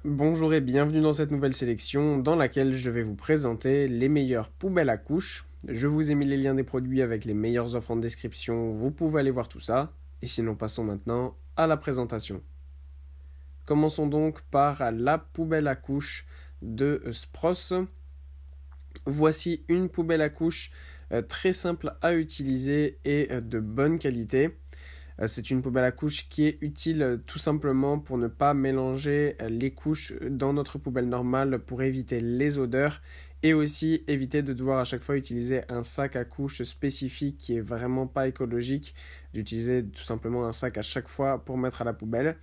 Bonjour et bienvenue dans cette nouvelle sélection dans laquelle je vais vous présenter les meilleures poubelles à couches. Je vous ai mis les liens des produits avec les meilleures offres en description, vous pouvez aller voir tout ça. Et sinon passons maintenant à la présentation. Commençons donc par la poubelle à couches de Spross. Voici une poubelle à couches très simple à utiliser et de bonne qualité. C'est une poubelle à couches qui est utile tout simplement pour ne pas mélanger les couches dans notre poubelle normale pour éviter les odeurs et aussi éviter de devoir à chaque fois utiliser un sac à couches spécifique qui est vraiment pas écologique, d'utiliser tout simplement un sac à chaque fois pour mettre à la poubelle.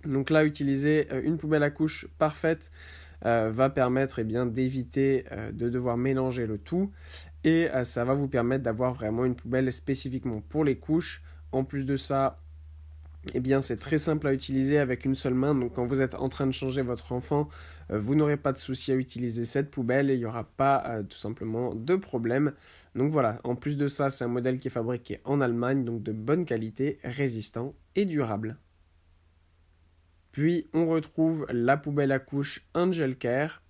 Donc là, utiliser une poubelle à couches parfaite va permettre d'éviter de devoir mélanger le tout et ça va vous permettre d'avoir vraiment une poubelle spécifiquement pour les couches. En plus de ça, c'est très simple à utiliser avec une seule main. Donc quand vous êtes en train de changer votre enfant, vous n'aurez pas de souci à utiliser cette poubelle et il n'y aura pas tout simplement de problème. Donc voilà, en plus de ça, c'est un modèle qui est fabriqué en Allemagne, donc de bonne qualité, résistant et durable. Puis on retrouve la poubelle à couches Angel Care.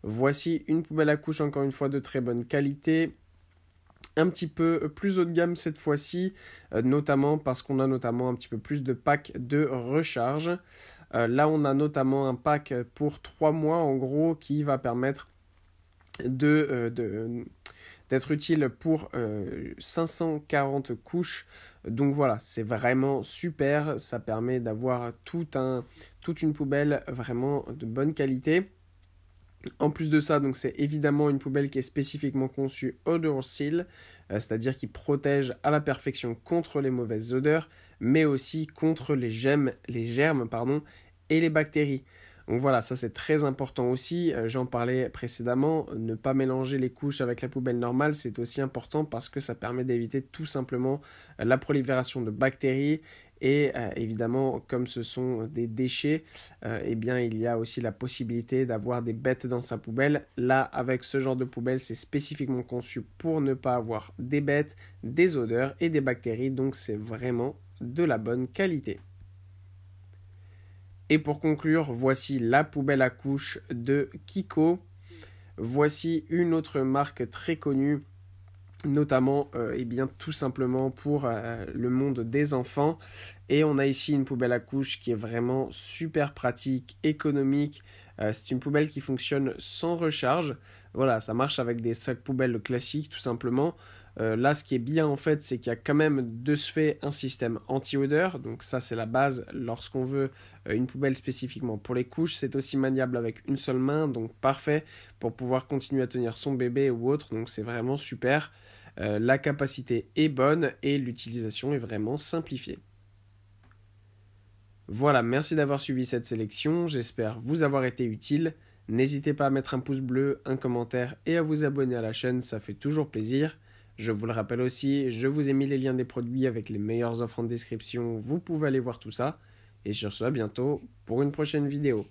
Voici une poubelle à couches encore une fois de très bonne qualité. Un petit peu plus haut de gamme cette fois-ci, notamment parce qu'on a notamment un petit peu plus de packs de recharge. Là, on a notamment un pack pour 3 mois en gros qui va permettre d'être utile pour 540 couches. Donc voilà, c'est vraiment super. Ça permet d'avoir toute une poubelle vraiment de bonne qualité. En plus de ça, donc c'est évidemment une poubelle qui est spécifiquement conçue Odor Seal, c'est-à-dire qui protège à la perfection contre les mauvaises odeurs, mais aussi contre les germes et les bactéries. Donc voilà, ça c'est très important aussi, j'en parlais précédemment, ne pas mélanger les couches avec la poubelle normale, c'est aussi important parce que ça permet d'éviter tout simplement la prolifération de bactéries. Et évidemment, comme ce sont des déchets, il y a aussi la possibilité d'avoir des bêtes dans sa poubelle. Là, avec ce genre de poubelle, c'est spécifiquement conçu pour ne pas avoir des bêtes, des odeurs et des bactéries. Donc c'est vraiment de la bonne qualité. Et pour conclure, voici la poubelle à couches de Kiko. Voici une autre marque très connue, notamment tout simplement pour le monde des enfants. Et on a ici une poubelle à couches qui est vraiment super pratique, économique. C'est une poubelle qui fonctionne sans recharge. Voilà, ça marche avec des sacs poubelles classiques tout simplement. Là, ce qui est bien en fait, c'est qu'il y a quand même de ce fait un système anti-odeur. Donc ça, c'est la base lorsqu'on veut une poubelle spécifiquement pour les couches. C'est aussi maniable avec une seule main, donc parfait pour pouvoir continuer à tenir son bébé ou autre. Donc c'est vraiment super. La capacité est bonne et l'utilisation est vraiment simplifiée. Voilà, merci d'avoir suivi cette sélection. J'espère vous avoir été utile. N'hésitez pas à mettre un pouce bleu, un commentaire et à vous abonner à la chaîne, ça fait toujours plaisir. Je vous le rappelle aussi, je vous ai mis les liens des produits avec les meilleures offres en description, vous pouvez aller voir tout ça. Et sur ce, à bientôt pour une prochaine vidéo.